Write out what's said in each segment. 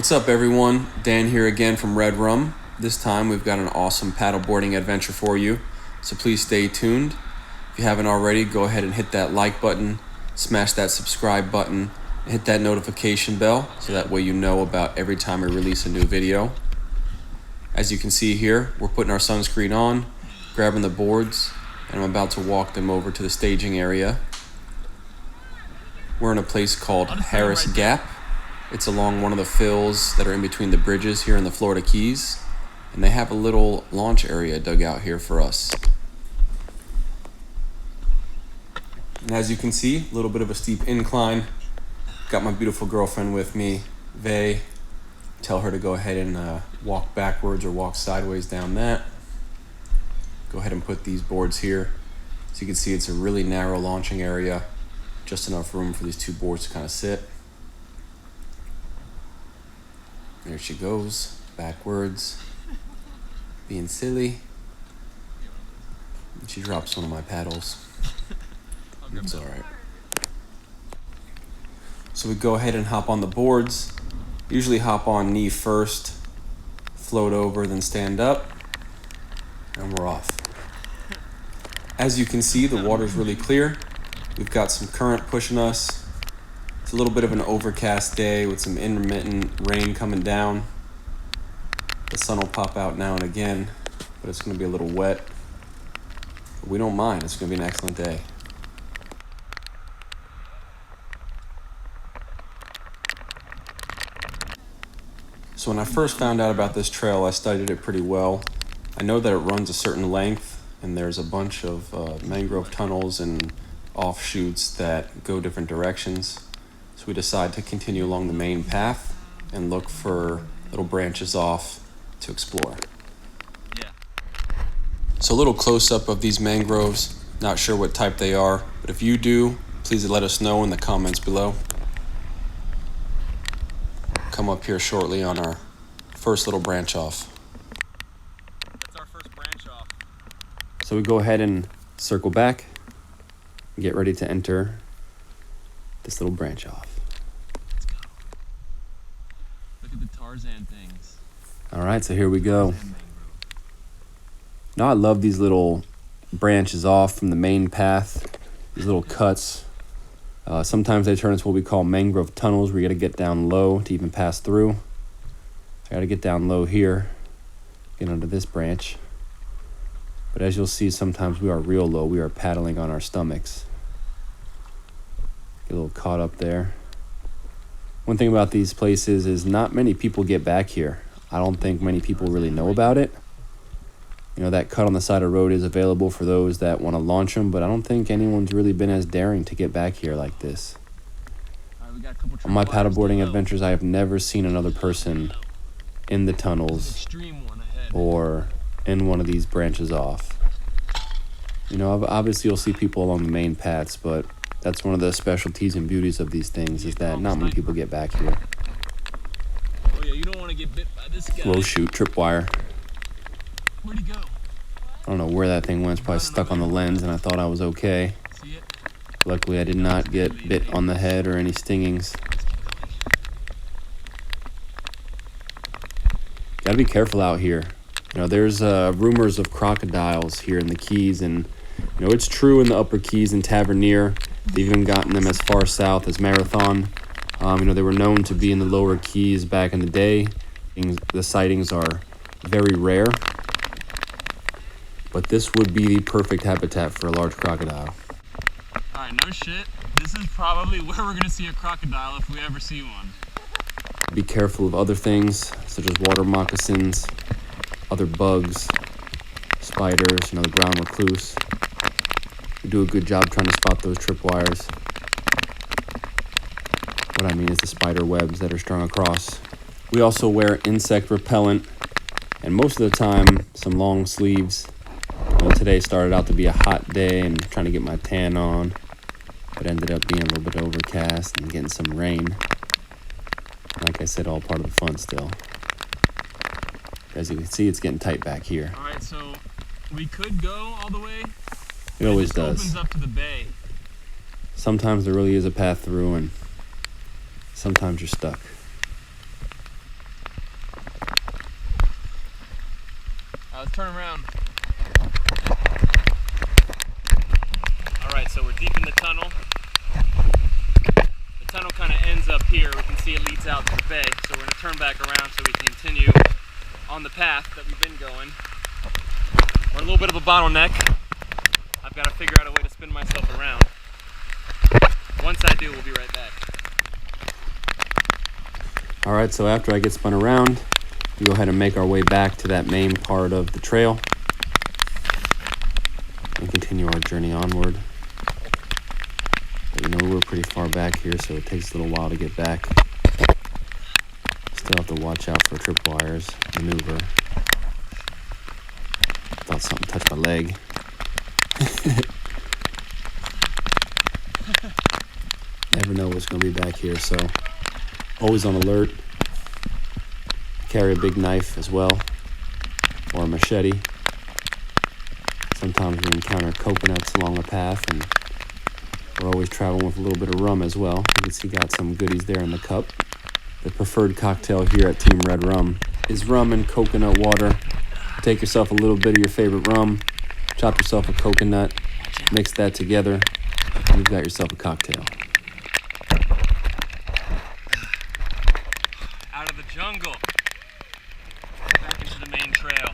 What's up everyone, Dan here again from Red Rum. This time we've got an awesome paddleboarding adventure for you, so please stay tuned. If you haven't already, go ahead and hit that like button, smash that subscribe button, and hit that notification bell so that way you know about every time we release a new video. As you can see here, we're putting our sunscreen on, grabbing the boards, and I'm about to walk them over to the staging area. We're in a place called Harris Gap. It's along one of the fills that are in between the bridges here in the Florida Keys, and they have a little launch area dug out here for us. And as you can see, a little bit of a steep incline. Got my beautiful girlfriend with me, Vay. Tell her to go ahead and walk backwards or walk sideways down that. Go ahead and put these boards here. So you can see it's a really narrow launching area, just enough room for these two boards to kind of sit. There she goes, backwards, being silly. And she drops one of my paddles. It's all right. So we go ahead and hop on the boards. Usually hop on knee first, float over, then stand up, and we're off. As you can see, the water's really clear. We've got some current pushing us. It's a little bit of an overcast day with some intermittent rain coming down. The sun will pop out now and again, but it's going to be a little wet. But we don't mind. It's going to be an excellent day. So when I first found out about this trail, I studied it pretty well. I know that it runs a certain length, and there's a bunch of mangrove tunnels and offshoots that go different directions. So we decide to continue along the main path and look for little branches off to explore. Yeah. So a little close-up of these mangroves. Not sure what type they are, but if you do, please let us know in the comments below. Come up here shortly on our first little branch off. That's our first branch off. So we go ahead and circle back and get ready to enter this little branch off. Let's go. Look at the Tarzan things. All right, so here we go. Now I love these little branches off from the main path, these little cuts. Sometimes they turn into what we call mangrove tunnels, where you got to get down low to even pass through. I got to get down low here, get under this branch. But as you'll see, sometimes we are real low. We are paddling on our stomachs. Get a little caught up there. One thing about these places is not many people get back here. I don't think many people really know about it. You know, that cut on the side of the road is available for those that want to launch them, but I don't think anyone's really been as daring to get back here like this. On my paddleboarding adventures, I have never seen another person in the tunnels or in one of these branches off. You know, obviously you'll see people along the main paths, but that's one of the specialties and beauties of these things, is that not many people get back here. Oh yeah, you don't want to get bit by this guy. Low shoot, tripwire. Where'd he go? I don't know where that thing went. It's probably stuck on the lens, and I thought I was okay. See it? Luckily, I did not get bit on the head or any stingings. Gotta be careful out here. You know, there's rumors of crocodiles here in the Keys, and you know, it's true in the upper Keys and Tavernier. They've even gotten them as far south as Marathon. You know, they were known to be in the lower Keys back in the day. The sightings are very rare, but this would be the perfect habitat for a large crocodile. Alright, no shit. This is probably where we're gonna see a crocodile if we ever see one. Be careful of other things, such as water moccasins, other bugs, spiders, you know, the ground recluse. We do a good job trying to spot those tripwires. What I mean is the spider webs that are strung across. We also wear insect repellent, and most of the time, some long sleeves. Well, today started out to be a hot day and trying to get my tan on, but ended up being a little bit overcast and getting some rain. Like I said, all part of the fun still. As you can see, it's getting tight back here. Alright, so we could go all the way. It always does. does. Opens up to the bay. Sometimes there really is a path through, and sometimes you're stuck. Let's turn around. Alright, so we're deep in the tunnel. The tunnel kind of ends up here. We can see it leads out to the bay. So we're going to turn back around so we can continue on the path that we've been going. We're a little bit of a bottleneck. I've got to figure out a way to spin myself around. Once I do, we'll be right back. Alright, so after I get spun around, we go ahead and make our way back to that main part of the trail and continue our journey onward. But you know, we're pretty far back here, so it takes a little while to get back. Still have to watch out for tripwires, maneuver. Thought something touched my leg. Never know what's going to be back here, so always on alert. Carry a big knife as well, or a machete. Sometimes we encounter coconuts along the path, and we're always traveling with a little bit of rum as well. You can see got some goodies there in the cup. The preferred cocktail here at Team Red Rum is rum and coconut water. Take yourself a little bit of your favorite rum, chop yourself a coconut, mix that together, and you've got yourself a cocktail. Out of the jungle, back into the main trail.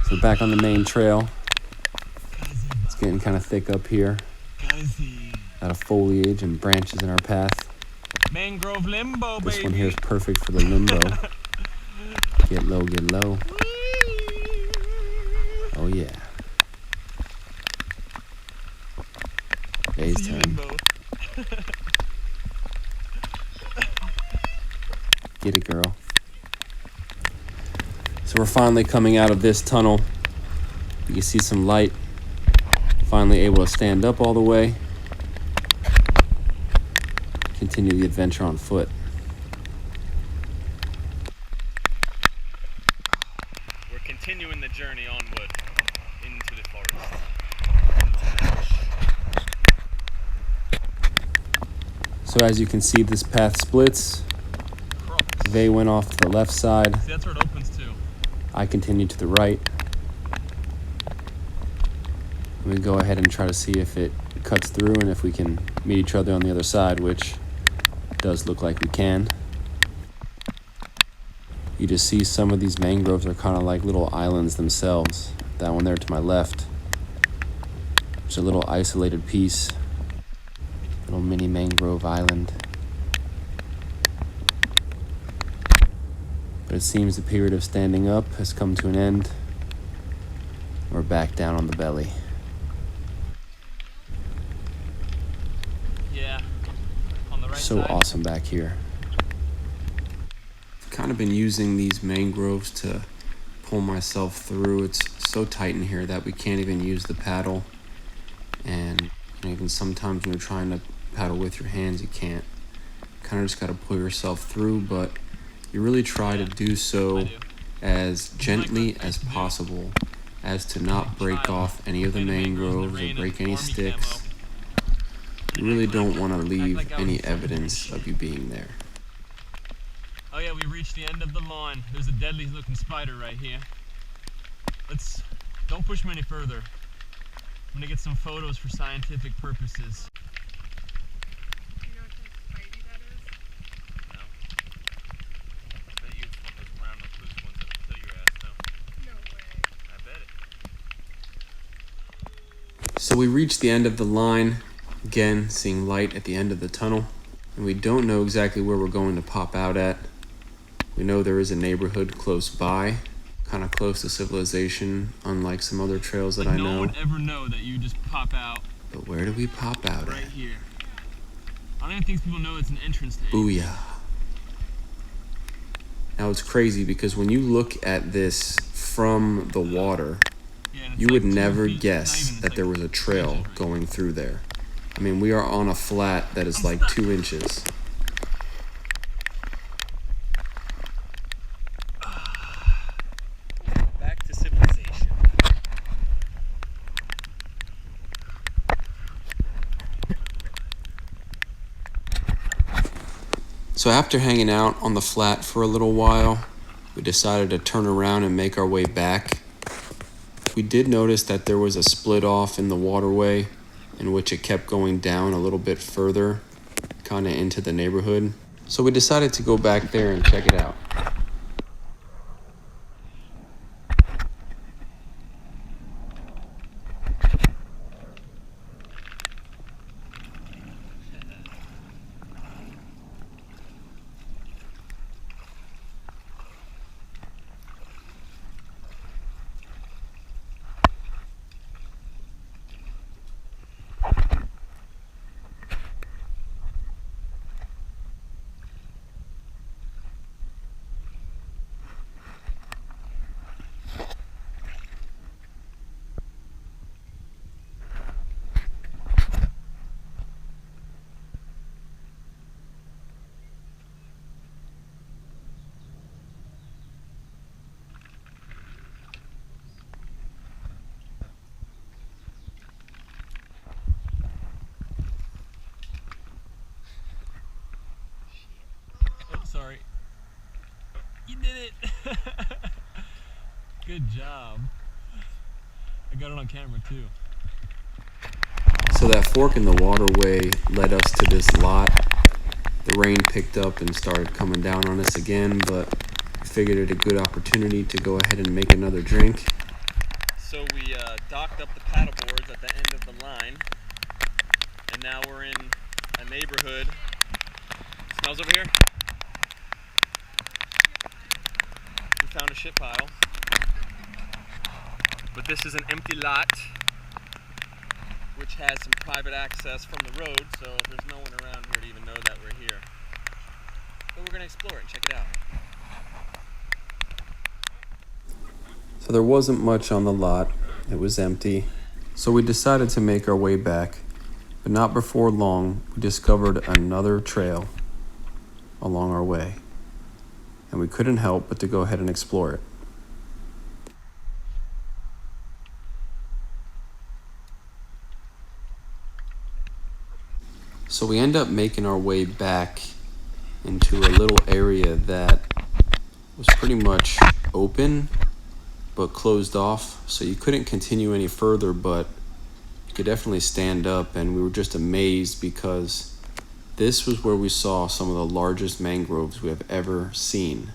So back on the main trail. It's getting kind of thick up here. A lot of foliage and branches in our path. Mangrove limbo, baby. This one here is perfect for the limbo. Get low, get low. Oh yeah. Bay's turn. Get it, girl. So we're finally coming out of this tunnel. You can see some light. Finally able to stand up all the way. Continue the adventure on foot. We're continuing the journey onward into the forest. So as you can see, this path splits. They went off to the left side. See, that's where it opens to. I continue to the right. We go ahead and try to see if it cuts through and if we can meet each other on the other side, which does look like we can. You just see some of these mangroves are kind of like little islands themselves. That one there to my left, it's a little isolated piece, little mini mangrove island. But it seems the period of standing up has come to an end. We're back down on the belly. Yeah, on the right So side. awesome back here. I've kind of been using these mangroves to pull myself through. It's so tight in here that we can't even use the paddle. And even sometimes when you're trying to paddle with your hands, you can't. Kind of just got to pull yourself through, but you really try to do so as gently as possible, as to not break off any of the mangroves or break any sticks. You really don't want to leave any evidence of you being there. Oh yeah, we reached the end of the line. There's a deadly looking spider right here. Don't push me any further. I'm gonna get some photos for scientific purposes. Do you know what type of spidey that is? No. I bet you it's one of those brown loose ones that'll kill your ass though. No way. I bet it. So we reached the end of the line, again seeing light at the end of the tunnel, and we don't know exactly where we're going to pop out at. We know there is a neighborhood close by, kind of close to civilization, unlike some other trails that I know. No one would ever know that you just pop out But where do we pop out right at? here. I don't even think people know it's an entrance to it. Booyah. Now it's crazy because when you look at this from the water, Yeah, and it's you like would 2 never feet, guess not even, that it's there like was a trail inches right going through there. I mean, we are on a flat that is like 2 inches. Back to civilization. So after hanging out on the flat for a little while, we decided to turn around and make our way back. We did notice that there was a split off in the waterway in which it kept going down a little bit further, kind of into the neighborhood. So we decided to go back there and check it out. Oh, sorry. You did it! Good job. I got it on camera too. So that fork in the waterway led us to this lot. The rain picked up and started coming down on us again, but we figured it a good opportunity to go ahead and make another drink. So we docked up the paddle boards at the end of the line, and now we're in a neighborhood. Smells over here? We found a shit pile. But this is an empty lot, which has some private access from the road, so there's no one around here to even know that we're here. But we're gonna explore it and check it out. So there wasn't much on the lot. It was empty. So we decided to make our way back, but not before long, we discovered another trail along our way, and we couldn't help but to go ahead and explore it. So we end up making our way back into a little area that was pretty much open but closed off, so you couldn't continue any further, but you could definitely stand up, and we were just amazed because this was where we saw some of the largest mangroves we have ever seen.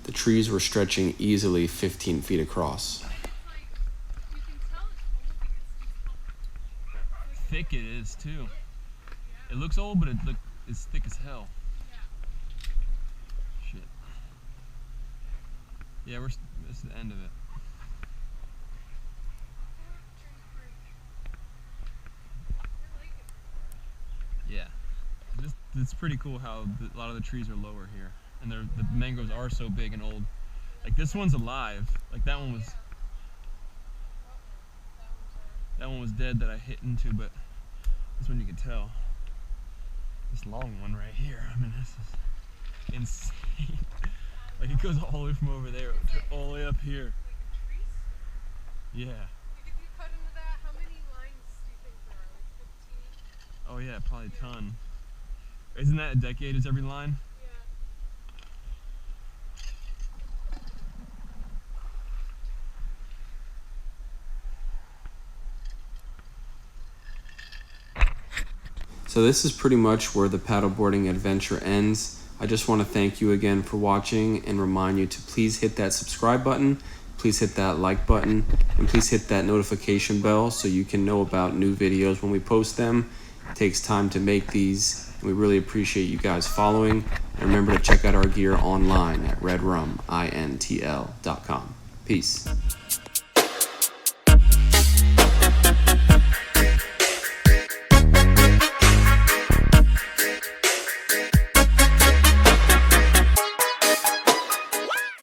The trees were stretching easily 15 feet across. Thick it is too. It looks old, but it's thick as hell. Shit. Yeah, this is the end of it. Yeah. It's pretty cool how a lot of the trees are lower here, and the mangroves are so big and old. Like this one's alive. Like that one was dead that I hit into, but this one you can tell. This long one right here, I mean, this is insane. Like it goes all the way from over there to all the way up here. Yeah. If you cut into that, how many lines do you think there are? Like 15? Oh yeah, probably a ton. Isn't that a decade is every line? So this is pretty much where the paddleboarding adventure ends. I just want to thank you again for watching and remind you to please hit that subscribe button, please hit that like button, and please hit that notification bell so you can know about new videos when we post them. It takes time to make these, and we really appreciate you guys following. And remember to check out our gear online at redrumintl.com. Peace.